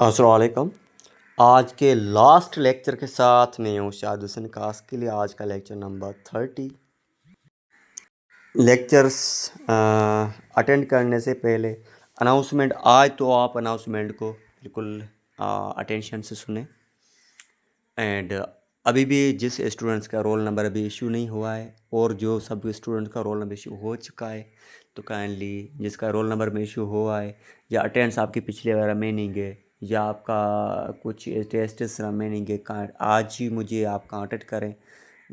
अस्सलाम वालेकुम। आज के लास्ट लेक्चर के साथ मैं हूँ शाद हुसैन कास के लिए। आज का लेक्चर नंबर 30। लेक्चर्स अटेंड करने से पहले अनाउंसमेंट आज तो आप अनाउंसमेंट को बिल्कुल अटेंशन से सुने। एंड अभी भी जिस स्टूडेंट्स का रोल नंबर अभी इशू नहीं हुआ है और जो सब स्टूडेंट्स का रोल नंबर इशू हो चुका है तो काइंडली जिसका रोल नंबर में इशू हुआ है या अटेंडेंस आपकी पिछले बार रिमेनिंग है या आपका कुछ टेस्ट रिमेनिंग है, आज ही मुझे आप कांटेक्ट करें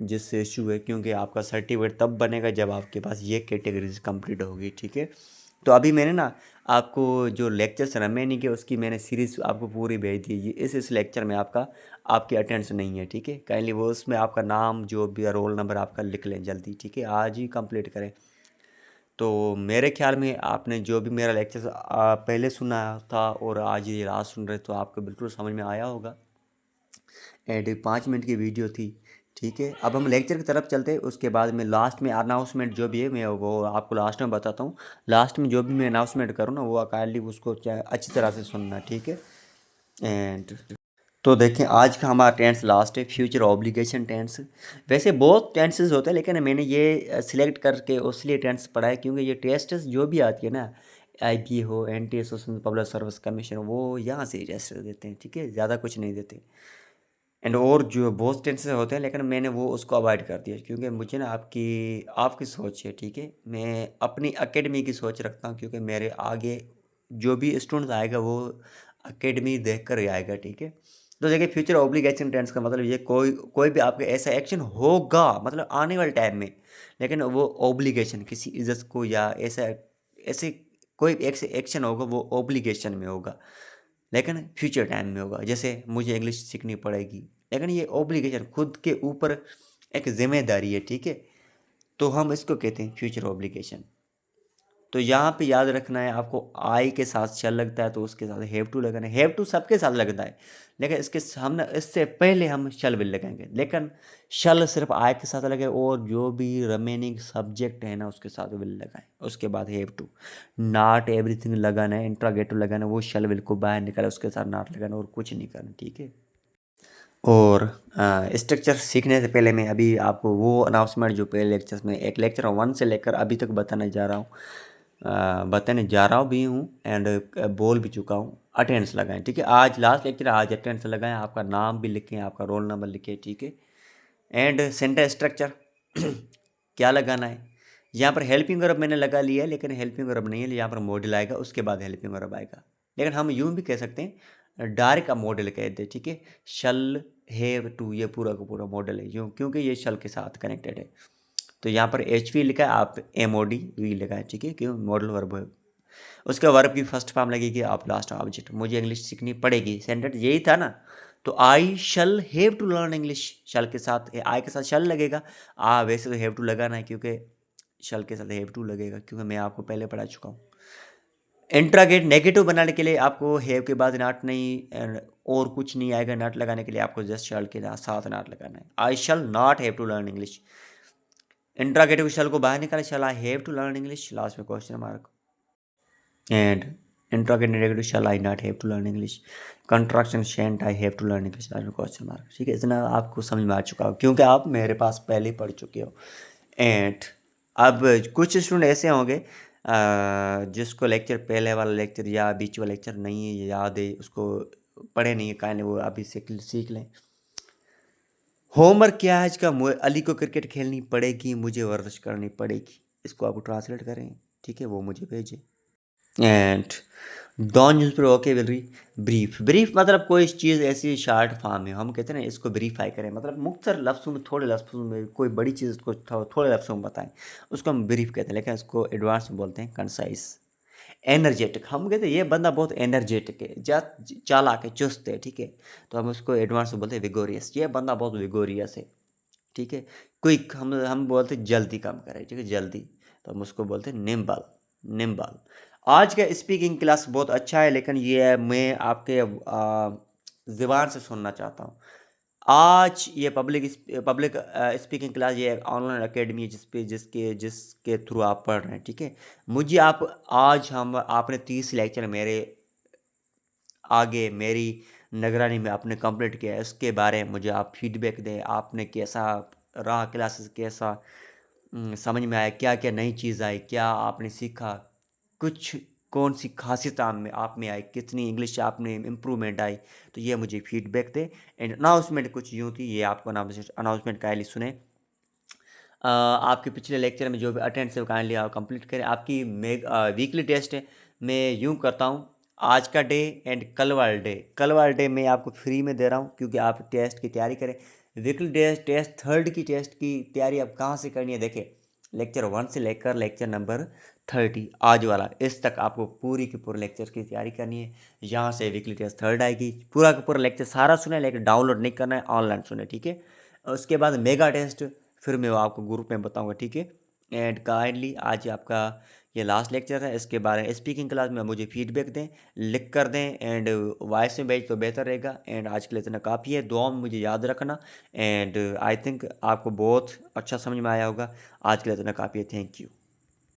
जिससे इशू है, क्योंकि आपका सर्टिफिकेट तब बनेगा जब आपके पास ये कैटेगरीज कंप्लीट होगी। ठीक है, तो अभी मैंने ना आपको जो लेक्चर्स रिमेनिंग है उसकी मैंने सीरीज़ आपको पूरी भेज दी है। इस लेक्चर में आपकी अटेंडेंस नहीं है। ठीक है, काइंडली वो उसमें आपका नाम जो भी रोल नंबर आपका लिख लें जल्दी। ठीक है, आज ही कंप्लीट करें। तो मेरे ख्याल में आपने जो भी मेरा लेक्चर पहले सुना था और आज ये लास्ट सुन रहे तो आपको बिल्कुल समझ में आया होगा। एंड 5 मिनट की वीडियो थी। ठीक है, अब हम लेक्चर की तरफ चलते हैं। उसके बाद में लास्ट में अनाउंसमेंट जो भी है मैं वो आपको लास्ट में बताता हूँ। लास्ट में जो भी मैं अनाउंसमेंट करूँ ना वो काइंडली उसको अच्छी तरह से सुनना। ठीक है, एंड तो देखें आज का हमारा टेंस लास्ट है, फ्यूचर ऑब्लिगेशन टेंस। वैसे बहुत टेंसेस होते हैं लेकिन मैंने ये सिलेक्ट करके उसलिए टेंस पढ़ा है क्योंकि ये टेस्ट जो भी आती है ना, आईबी हो, एनटीए पब्लिक सर्विस कमीशन, वो यहाँ से टेस्ट देते हैं। ठीक है, ज़्यादा कुछ नहीं देते। एंड और जो बहुत टेंसेस होते हैं लेकिन मैंने वो उसको अवॉइड कर दिया क्योंकि मुझे ना आपकी आपकी सोच है। ठीक है, मैं अपनी एकेडमी की सोच रखता हूँ क्योंकि मेरे आगे जो भी स्टूडेंट आएगा वो एकेडमी देख कर ही आएगा। ठीक है, तो देखिए फ्यूचर ऑब्लिगेशन टेंस का मतलब ये कोई कोई भी आपका ऐसा एक्शन होगा मतलब आने वाले टाइम में, लेकिन वो ऑब्लिगेशन किसी इज्जत को या ऐसा ऐसे कोई एक्शन होगा वो ऑब्लिगेशन में होगा लेकिन फ्यूचर टाइम में होगा। जैसे मुझे इंग्लिश सीखनी पड़ेगी लेकिन ये ऑब्लिगेशन खुद के ऊपर एक जिम्मेदारी है। ठीक है, तो हम इसको कहते हैं फ्यूचर ऑब्लिगेशन। तो यहाँ पे याद रखना है आपको, आई के साथ शल लगता है तो उसके साथ हैव टू लगाना है। हैव टू सबके साथ लगता है लेकिन इसके सामने इससे पहले हम शल भी लगाएंगे, लेकिन शल सिर्फ आई के साथ लगे और जो भी रिमेनिंग सब्जेक्ट है ना उसके साथ विल लगाएं। उसके बाद हैव टू, नॉट एवरीथिंग लगाना है, इंट्रागेटिव लगाना है, वो शल विल को बाहर निकाला उसके साथ नॉट लगाना और कुछ नहीं करना। ठीक है, और स्ट्रक्चर सीखने से पहले मैं अभी आपको वो अनाउंसमेंट जो पहले लेक्चर्स में एक लेक्चर 1 से लेकर अभी तक बताने जा रहा हूँ भी हूँ एंड बोल भी चुका हूँ। अटेंडेंस लगाएं। ठीक है, आज लास्ट लेक्चर, आज अटेंडेंस लगाएं, आपका नाम भी लिखें, आपका रोल नंबर लिखें। ठीक है, एंड सेंटेंस स्ट्रक्चर क्या लगाना है। यहाँ पर हेल्पिंग वर्ब मैंने लगा लिया है लेकिन हेल्पिंग वर्ब नहीं है, यहाँ पर मॉडल आएगा उसके बाद हेल्पिंग वर्ब आएगा। लेकिन हम यूँ भी कह सकते हैं डायरेक्ट आप मॉडल कहते हैं। ठीक है, शल हैव टू ये पूरा का पूरा मॉडल है यूँ क्योंकि ये शल के साथ कनेक्टेड है। तो यहाँ पर एच वी लिखा है, आप एम ओ डी वी लिखा है। ठीक है, क्यों मॉडल वर्ब है। उसका वर्ब की फर्स्ट फॉर्म लगेगी आप लास्ट ऑब्जेक्ट। मुझे इंग्लिश सीखनी पड़ेगी, सेंटेंस यही था ना। तो I shall have to learn English, shall के साथ आई के साथ शल लगेगा। वैसे तो हैव टू लगाना है क्योंकि शल के साथ हैव टू लगेगा क्योंकि मैं आपको पहले पढ़ा चुका हूँ। इंट्रागेट नेगेटिव बनाने के लिए आपको हैव के बाद नॉट नहीं और कुछ नहीं आएगा। नॉट लगाने के लिए आपको जस्ट शल के साथ नॉट लगाना है। I shall not have to learn English. Interrogative shall को बाहर निकाला, shall I have to learn English, last में question mark. And interrogative negative shall I not have to learn English, contraction shan't I have to learn English, question mark. ठीक है, इतना आपको समझ में आ चुका हो क्योंकि आप मेरे पास पहले ही पढ़ चुके हो। एंड अब कुछ स्टूडेंट ऐसे होंगे जिसको लेक्चर पहले वाला लेक्चर या बीच वाला लेक्चर नहीं है याद है, उसको पढ़े नहीं है काइंडली वो अभी सीख लें। होमवर्क क्या है आज का, अली को क्रिकेट खेलनी पड़ेगी, मुझे वर्जिश करनी पड़ेगी, इसको आपको ट्रांसलेट करें। ठीक है, वो मुझे भेजें। एंड डॉन यूज पर वोकेबलरी ब्रीफ। ब्रीफ मतलब कोई चीज़ ऐसी शार्ट फॉर्म में हम कहते हैं ना इसको ब्रीफाई करें, मतलब मुख्तर लफ्ज़ों में, थोड़े लफ्ज़ों में कोई बड़ी चीज़ को थोड़े लफ्ज़ों में बताएं, उसको हम ब्रीफ कहते हैं। लेकिन इसको एडवांस में बोलते हैं कंसाइज। एनर्जेटिक, हम कहते हैं ये बंदा बहुत एनर्जेटिक है, चालाक है, चुस्त है। ठीक है, तो हम उसको एडवांस में बोलते हैं विगोरियस, ये बंदा बहुत विगोरियस है। ठीक है, क्विक हम बोलते हैं जल्दी काम करे। ठीक है, जल्दी, तो हम उसको बोलते हैं निम्बल। निम्बल। आज का स्पीकिंग क्लास बहुत अच्छा है लेकिन ये मैं आपके ज़ुबान से सुनना चाहता हूँ। आज ये पब्लिक स्पीकिंग क्लास, ये ऑनलाइन एकेडमी है जिसके थ्रू आप पढ़ रहे हैं। ठीक है, मुझे आप आज हम आपने 30 लेक्चर मेरे आगे मेरी निगरानी में आपने कंप्लीट किया है, इसके बारे में मुझे आप फीडबैक दें। आपने कैसा रहा क्लासेस, कैसा समझ में आया, क्या-क्या नई चीज़ आई, क्या आपने सीखा, कुछ कौन-सी ख़ासियत आप में आई, कितनी इंग्लिश आपने इम्प्रूवमेंट आई, तो ये मुझे फीडबैक दें। एंड अनाउंसमेंट कुछ यूँ थी, ये आपको अनाउंसमेंट काइंडली सुनें। आपके पिछले लेक्चर में जो भी अटेंड से काइंडली आप कंप्लीट करें। आपकी वीकली टेस्ट है, मैं यूँ करता हूँ, आज का डे एंड कल वाला डे मैं आपको फ्री में दे रहा हूँ क्योंकि आप टेस्ट की तैयारी करें। वीकली टेस्ट थर्ड की टेस्ट की तैयारी आप कहाँ से करनी है, देखें लेक्चर 1 से लेकर लेक्चर नंबर 30 आज वाला, इस तक आपको पूरी की पूरी लेक्चर की तैयारी करनी है। यहाँ से वीकली टेस्ट थर्ड आएगी, पूरा का पूरा लेक्चर सारा सुने, लेकिन डाउनलोड नहीं करना है, ऑनलाइन सुने, ठीक है। उसके बाद मेगा टेस्ट फिर मैं वो आपको ग्रुप में बताऊंगा, ठीक है। एंड काइंडली आज आपका ये लास्ट लेक्चर है, इसके बारे में स्पीकिंग क्लास में मुझे फीडबैक दें, लिख कर दें एंड वॉइस में भेज तो बेहतर रहेगा। एंड आज के लिए इतना काफ़ी है, दुआ में मुझे याद रखना। एंड आई थिंक आपको बहुत अच्छा समझ में आया होगा। आज के लिए इतना काफ़ी है, थैंक यू।